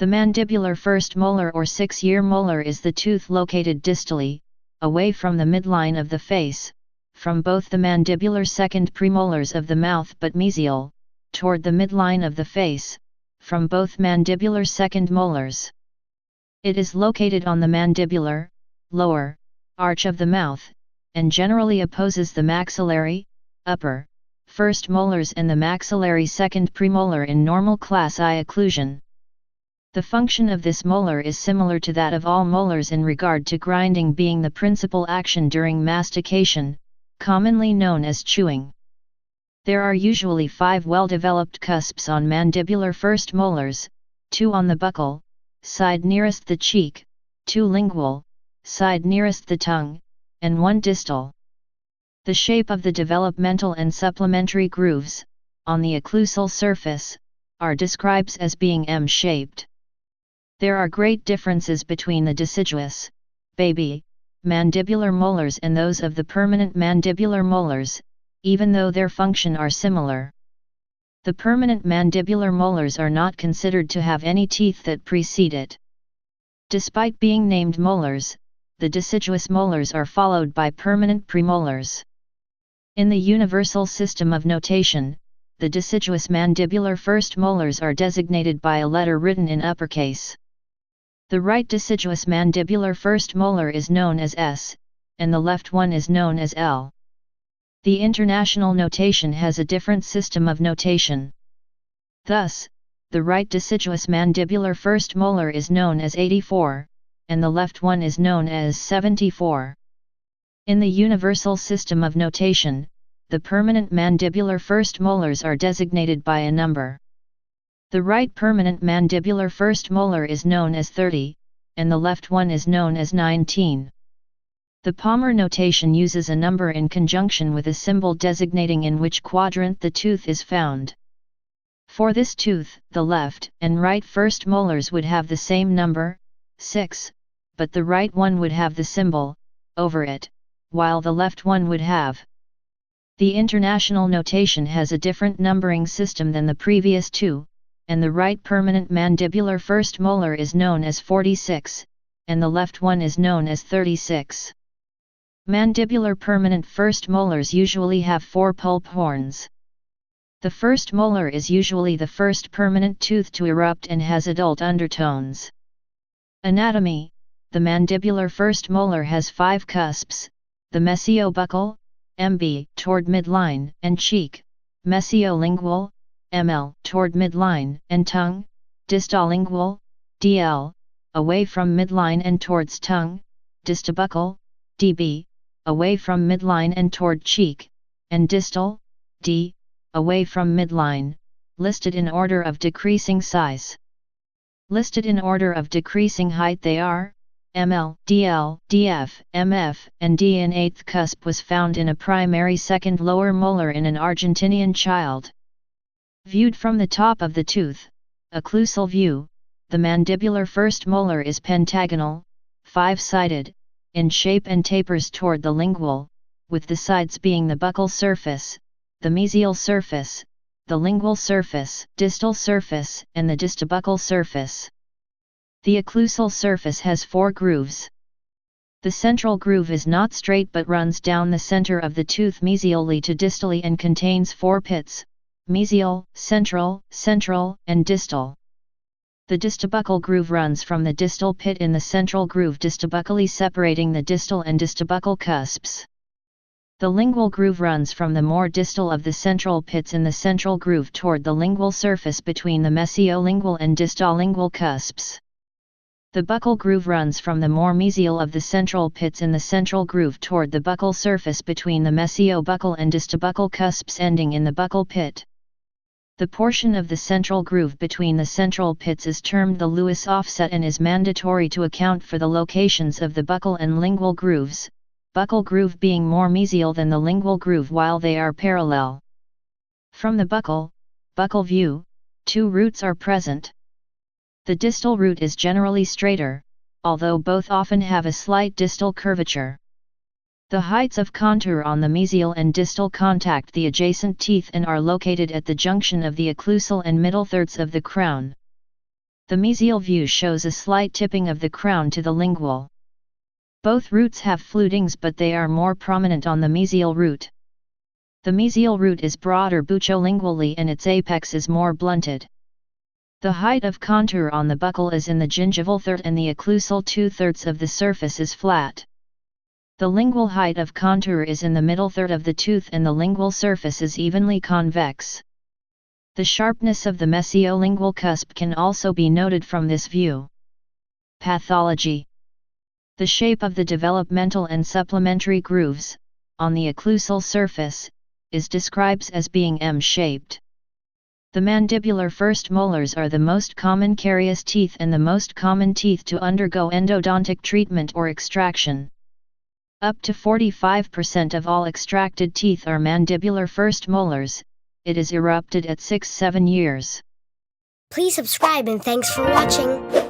The mandibular first molar or 6-year molar is the tooth located distally, away from the midline of the face, from both the mandibular second premolars of the mouth but mesial, toward the midline of the face, from both mandibular second molars. It is located on the mandibular, lower, arch of the mouth, and generally opposes the maxillary, upper, first molars and the maxillary second premolar in normal class I occlusion. The function of this molar is similar to that of all molars in regard to grinding being the principal action during mastication, commonly known as chewing. There are usually 5 well-developed cusps on mandibular first molars, 2 on the buccal, side nearest the cheek, 2 lingual, side nearest the tongue, and 1 distal. The shape of the developmental and supplementary grooves, on the occlusal surface, are described as being M-shaped. There are great differences between the deciduous, baby, mandibular molars and those of the permanent mandibular molars, even though their function are similar. The permanent mandibular molars are not considered to have any teeth that precede it. Despite being named molars, the deciduous molars are followed by permanent premolars. In the universal system of notation, the deciduous mandibular first molars are designated by a letter written in uppercase. The right deciduous mandibular first molar is known as S, and the left one is known as L. The international notation has a different system of notation. Thus, the right deciduous mandibular first molar is known as 84, and the left one is known as 74. In the universal system of notation, the permanent mandibular first molars are designated by a number. The right permanent mandibular first molar is known as 30, and the left one is known as 19. The Palmer notation uses a number in conjunction with a symbol designating in which quadrant the tooth is found. For this tooth, the left and right first molars would have the same number, 6, but the right one would have the symbol over it, while the left one would have. The international notation has a different numbering system than the previous two, and the right permanent mandibular first molar is known as 46, and the left one is known as 36. Mandibular permanent first molars usually have 4 pulp horns. The first molar is usually the first permanent tooth to erupt and has adult undertones. Anatomy: the mandibular first molar has 5 cusps, the mesio-buccal, MB, toward midline and cheek, mesio-lingual, ML, toward midline and tongue, distolingual, DL, away from midline and towards tongue, distobuccal, DB, away from midline and toward cheek, and distal, D, away from midline, listed in order of decreasing size. Listed in order of decreasing height they are, ML, DL, DF, MF, and D. An 8th cusp was found in a primary second lower molar in an Argentinian child. Viewed from the top of the tooth, occlusal view, the mandibular first molar is pentagonal, 5-sided, in shape and tapers toward the lingual, with the sides being the buccal surface, the mesial surface, the lingual surface, distal surface, and the distobuccal surface. The occlusal surface has 4 grooves. The central groove is not straight but runs down the center of the tooth mesially to distally and contains 4 pits, mesial, central, and distal. The distobuccal groove runs from the distal pit in the central groove distobuccally separating the distal and distobuccal cusps. The lingual groove runs from the more distal of the central pits in the central groove toward the lingual surface between the mesio-lingual and distolingual cusps. The buccal groove runs from the more mesial of the central pits in the central groove toward the buccal surface between the mesio-buccal and distobuccal cusps ending in the buccal pit. The portion of the central groove between the central pits is termed the Lewis offset and is mandatory to account for the locations of the buccal and lingual grooves, buccal groove being more mesial than the lingual groove while they are parallel. From the buccal view, 2 roots are present. The distal root is generally straighter, although both often have a slight distal curvature. The heights of contour on the mesial and distal contact the adjacent teeth and are located at the junction of the occlusal and middle thirds of the crown. The mesial view shows a slight tipping of the crown to the lingual. Both roots have flutings, but they are more prominent on the mesial root. The mesial root is broader buccolingually and its apex is more blunted. The height of contour on the buccal is in the gingival third and the occlusal 2/3 of the surface is flat. The lingual height of contour is in the middle third of the tooth and the lingual surface is evenly convex. The sharpness of the mesiolingual cusp can also be noted from this view. Pathology. The shape of the developmental and supplementary grooves, on the occlusal surface, is described as being M-shaped. The mandibular first molars are the most common carious teeth and the most common teeth to undergo endodontic treatment or extraction. Up to 45% of all extracted teeth are mandibular first molars. It is erupted at 6-7 years. Please subscribe and thanks for watching.